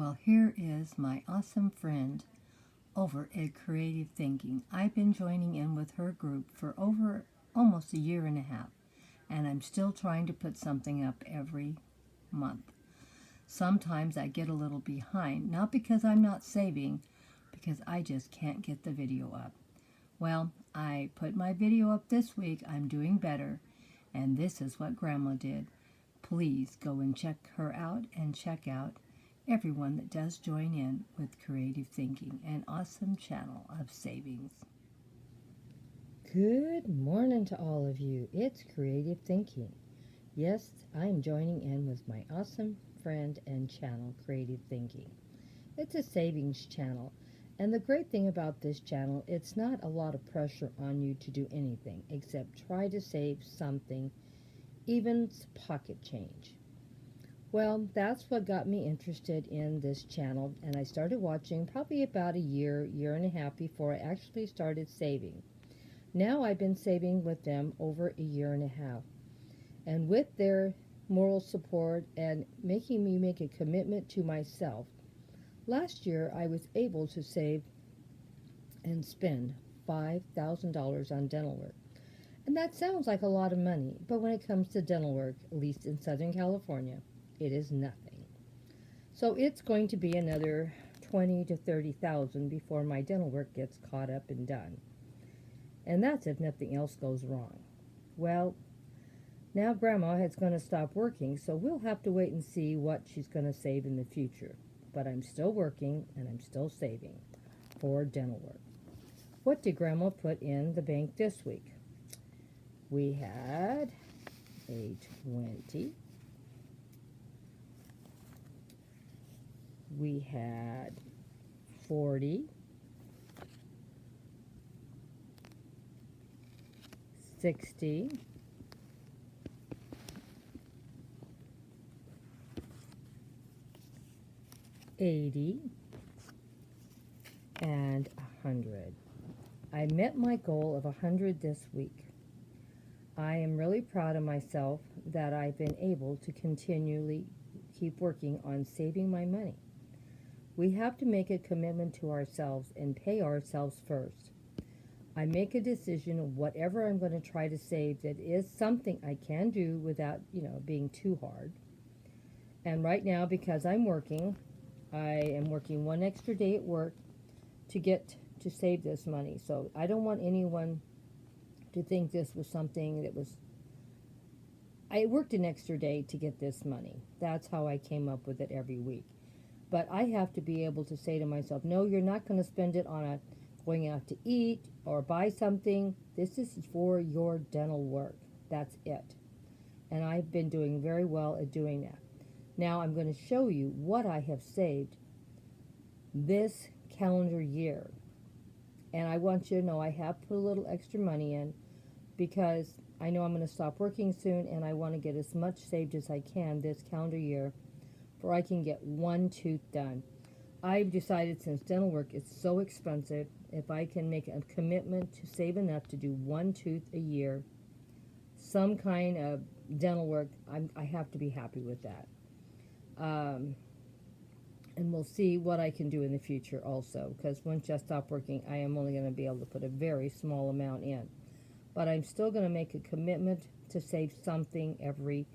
Well, here is my awesome friend over at Creative Thinking. I've been joining in with her group for over almost a year and a half, and I'm still trying to put something up every month. Sometimes I get a little behind, not because I'm not saving, because I just can't get the video up. Well, I put my video up this week. I'm doing better, and this is what Grandma did. Please go and check her out and check out everyone that does join in with Creative Thinking, an awesome channel of savings. Good morning to all of you. It's Creative Thinking. Yes, I'm joining in with my awesome friend and channel, Creative Thinking. It's a savings channel, and the great thing about this channel, it's not a lot of pressure on you to do anything except try to save something, even pocket change. Well, that's what got me interested in this channel, and I started watching probably about a year and a half before I actually started saving. Now I've been saving with them over a year and a half, and with their moral support and making me make a commitment to myself, last year I was able to save and spend $5,000 on dental work. And that sounds like a lot of money, but when it comes to dental work, at least in Southern California, it is nothing. So it's going to be another 20 to 30,000 before my dental work gets caught up and done. And that's if nothing else goes wrong. Well, now Grandma is going to stop working, so we'll have to wait and see what she's going to save in the future. But I'm still working and I'm still saving for dental work. What did Grandma put in the bank this week? We had a 20. We had 40. 60, 80, and 100. I met my goal of 100 this week. I am really proud of myself that I've been able to continually keep working on saving my money. We have to make a commitment to ourselves and pay ourselves first. I make a decision of whatever I'm going to try to save that is something I can do without, being too hard. And right now, because I'm working, I am working one extra day at work to save this money. So I don't want anyone to think this was something that was... I worked an extra day to get this money. That's how I came up with it every week. But I have to be able to say to myself, no, you're not going to spend it on going out to eat or buy something. This is for your dental work. That's it. And I've been doing very well at doing that. Now I'm going to show you what I have saved this calendar year. And I want you to know I have put a little extra money in because I know I'm going to stop working soon and I want to get as much saved as I can this calendar year for I can get one tooth done. I've decided since dental work is so expensive, if I can make a commitment to save enough to do one tooth a year, some kind of dental work, I have to be happy with that. And we'll see what I can do in the future also, because once I stop working, I am only going to be able to put a very small amount in. But I'm still going to make a commitment to save something every...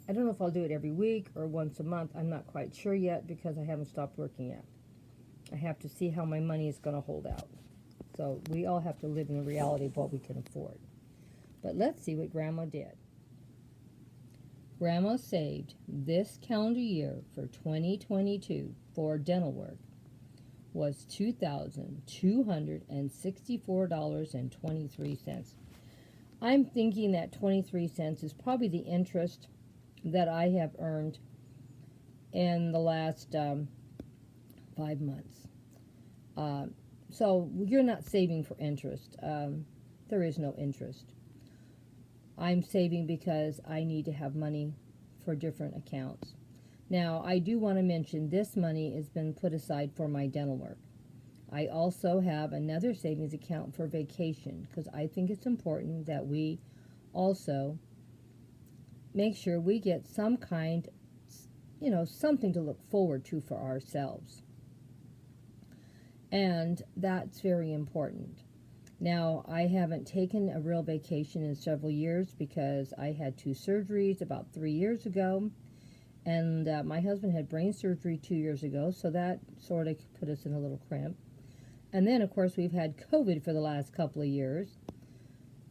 I don't know if I'll do it every week or once a month. I'm not quite sure yet because I haven't stopped working yet. I have to see how my money is going to hold out. So we all have to live in the reality of what we can afford. But let's see what Grandma did. Grandma saved this calendar year for 2022 for dental work was $2,264.23. I'm thinking that 23 cents is probably the interest that I have earned in the last 5 months. So you're not saving for interest. There is no interest. I'm saving because I need to have money for different accounts. Now, I do want to mention this money has been put aside for my dental work. I also have another savings account for vacation because I think it's important that we also make sure we get some kind something to look forward to for ourselves. And that's very important. Now, I haven't taken a real vacation in several years because I had 2 surgeries about 3 years ago. And my husband had brain surgery 2 years ago, so that sort of put us in a little cramp. And then, of course, we've had COVID for the last couple of years.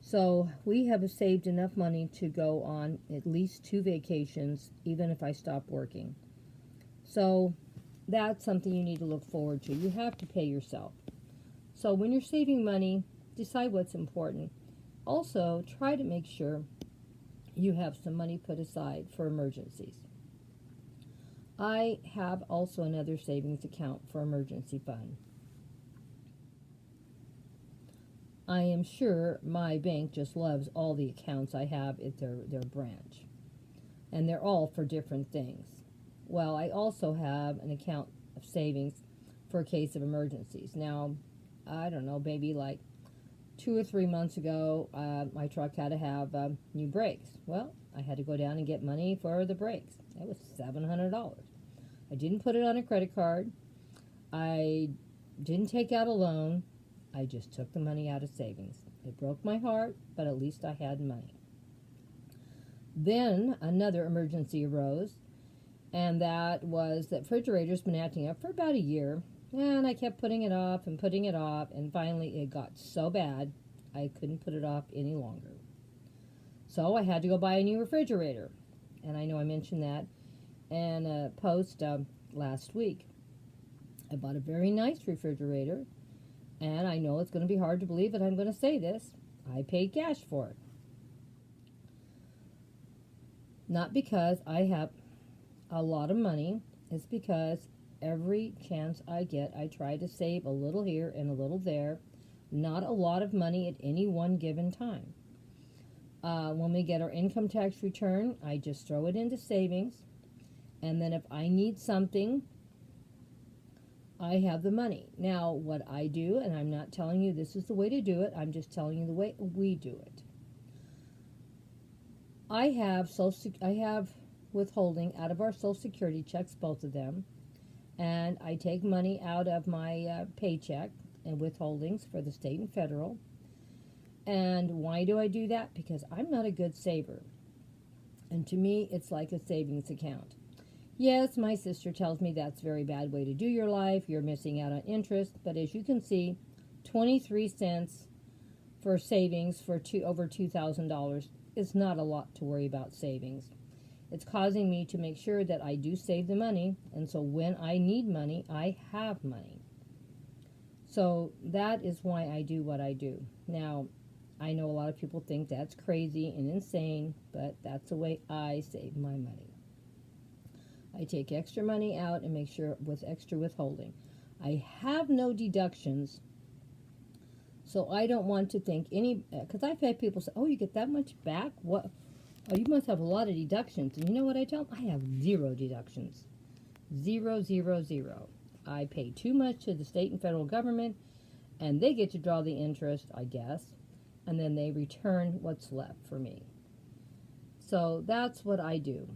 So we have saved enough money to go on at least 2 vacations, even if I stop working. So that's something you need to look forward to. You have to pay yourself. So when you're saving money, decide what's important. Also, try to make sure you have some money put aside for emergencies. I have also another savings account for emergency fund. I am sure my bank just loves all the accounts I have at their branch. And they're all for different things. Well, I also have an account of savings for a case of emergencies. Now, I don't know, maybe like 2 or 3 months ago, my truck had to have new brakes. Well, I had to go down and get money for the brakes. That was $700. I didn't put it on a credit card. I didn't take out a loan. I just took the money out of savings. It broke my heart, but at least I had money. Then another emergency arose, and that was that refrigerator's been acting up for about a year, and I kept putting it off, and finally it got so bad I couldn't put it off any longer. So I had to go buy a new refrigerator, and I know I mentioned that in a post last week. I bought a very nice refrigerator, and I know it's going to be hard to believe that I'm going to say this. I paid cash for it. Not because I have a lot of money. It's because every chance I get, I try to save a little here and a little there. Not a lot of money at any one given time. When we get our income tax return, I just throw it into savings. And then if I need something, I have the money. Now, what I do, and I'm not telling you this is the way to do it, I'm just telling you the way we do it. I have withholding out of our Social Security checks, both of them, and I take money out of my paycheck and withholdings for the state and federal. And why do I do that? Because I'm not a good saver. And to me, it's like a savings account. Yes, my sister tells me that's a very bad way to do your life. You're missing out on interest. But as you can see, 23 cents for savings for over $2,000 is not a lot to worry about savings. It's causing me to make sure that I do save the money. And so when I need money, I have money. So that is why I do what I do. Now, I know a lot of people think that's crazy and insane, but that's the way I save my money. I take extra money out and make sure with extra withholding. I have no deductions, so I don't want to think because I've had people say, oh, you get that much back? What? Oh, you must have a lot of deductions. And you know what I tell them? I have 0 deductions. 0, 0, 0. I pay too much to the state and federal government, and they get to draw the interest, I guess, and then they return what's left for me. So that's what I do.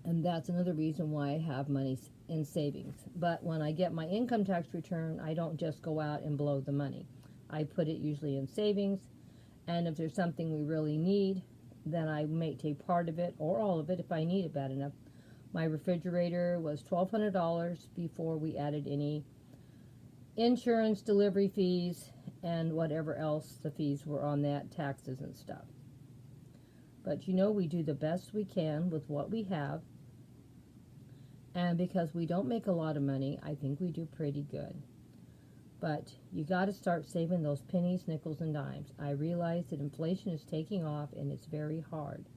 And that's another reason why I have money in savings. But when I get my income tax return, I don't just go out and blow the money. I put it usually in savings. And if there's something we really need, then I may take part of it or all of it if I need it bad enough. My refrigerator was $1,200 before we added any insurance, delivery fees, and whatever else the fees were on that, taxes and stuff. But we do the best we can with what we have. And because we don't make a lot of money, I think we do pretty good. But you got to start saving those pennies, nickels, and dimes. I realize that inflation is taking off and it's very hard.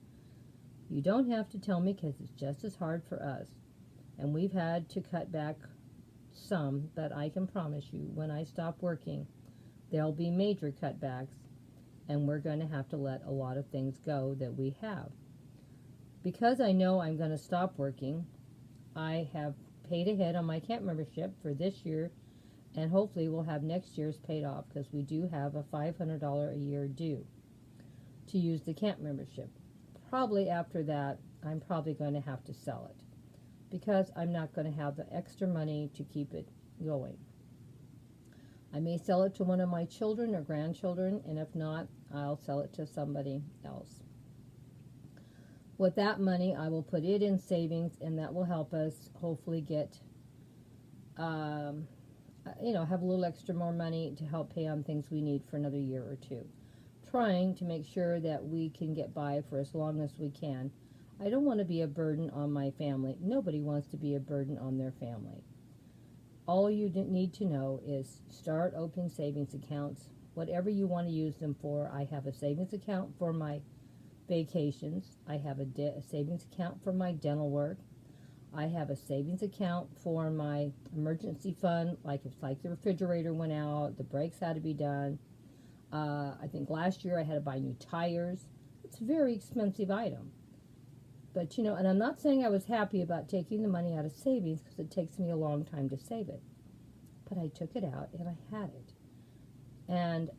You don't have to tell me because it's just as hard for us. And we've had to cut back some, but I can promise you when I stop working, there'll be major cutbacks. And we're going to have to let a lot of things go that we have. Because I know I'm going to stop working, I have paid ahead on my camp membership for this year, and hopefully we'll have next year's paid off because we do have a $500 a year due to use the camp membership. Probably after that, I'm probably going to have to sell it. because I'm not going to have the extra money to keep it going. I may sell it to one of my children or grandchildren, and if not, I'll sell it to somebody else. With that money, I will put it in savings, and that will help us hopefully get, have a little extra more money to help pay on things we need for another year or two. Trying to make sure that we can get by for as long as we can. I don't want to be a burden on my family. Nobody wants to be a burden on their family. All you need to know is start opening savings accounts, whatever you want to use them for. I have a savings account for my vacations. I have a savings account for my dental work. I have a savings account for my emergency fund, like if the refrigerator went out, the brakes had to be done. I think last year I had to buy new tires. It's a very expensive item. But, and I'm not saying I was happy about taking the money out of savings because it takes me a long time to save it. But I took it out and I had it. And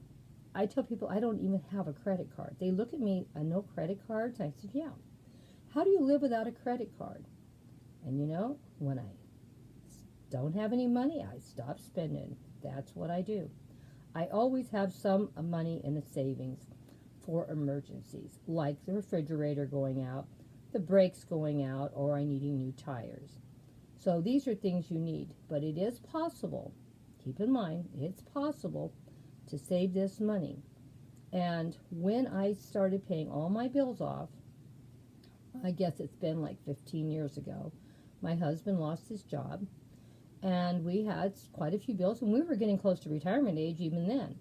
I tell people I don't even have a credit card. They look at me, no credit cards? I said, yeah. How do you live without a credit card? And when I don't have any money, I stop spending. That's what I do. I always have some money in the savings for emergencies, like the refrigerator going out, the brakes going out, or I needing new tires. So these are things you need, but it is possible, keep in mind, it's possible to save this money. And when I started paying all my bills off, I guess it's been like 15 years ago, my husband lost his job, and we had quite a few bills, and we were getting close to retirement age even then.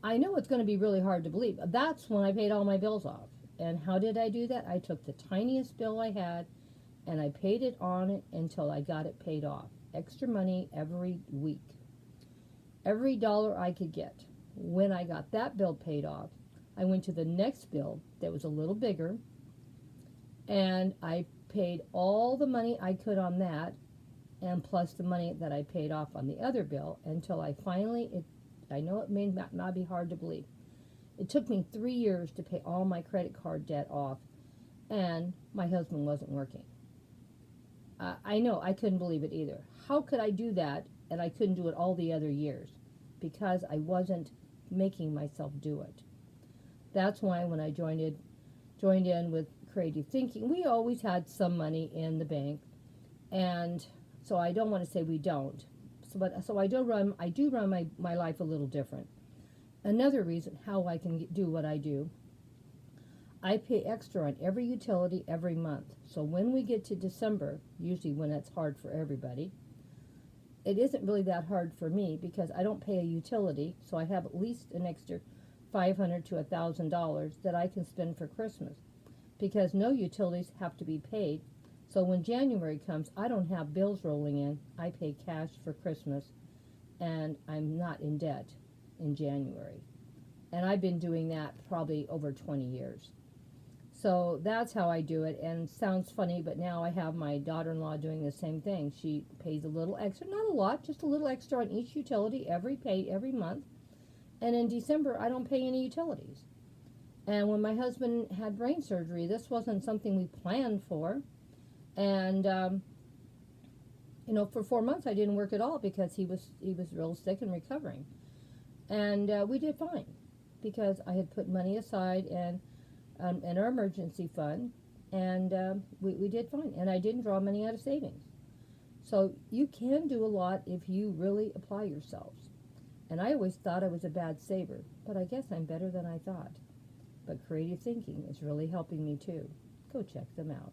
I know it's going to be really hard to believe. That's when I paid all my bills off. And how did I do that? I took the tiniest bill I had, and I paid it on it until I got it paid off. Extra money every week. Every dollar I could get. When I got that bill paid off, I went to the next bill that was a little bigger, and I paid all the money I could on that, and plus the money that I paid off on the other bill, until I finally, I know it may not be hard to believe, it took me 3 years to pay all my credit card debt off, and my husband wasn't working. I know, I couldn't believe it either. How could I do that, and I couldn't do it all the other years? Because I wasn't making myself do it. That's why when I joined in with creative thinking, we always had some money in the bank, and so I don't want to say we don't. So I do run my life a little different. Another reason how I can do what I do, I pay extra on every utility every month. So when we get to December, usually when it's hard for everybody, it isn't really that hard for me because I don't pay a utility, so I have at least an extra $500 to $1,000 that I can spend for Christmas, because no utilities have to be paid. So when January comes, I don't have bills rolling in. I pay cash for Christmas, and I'm not in debt in January. And I've been doing that probably over 20 years. So that's how I do it, and sounds funny, but now I have my daughter-in-law doing the same thing. She pays a little extra, not a lot, just a little extra on each utility every month. And in December, I don't pay any utilities. And when my husband had brain surgery, this wasn't something we planned for. And for 4 months I didn't work at all because he was real sick and recovering. And we did fine because I had put money aside and in our emergency fund, and we did fine. And I didn't draw money out of savings. So you can do a lot if you really apply yourselves. And I always thought I was a bad saver, but I guess I'm better than I thought. But creative thinking is really helping me too. Go check them out.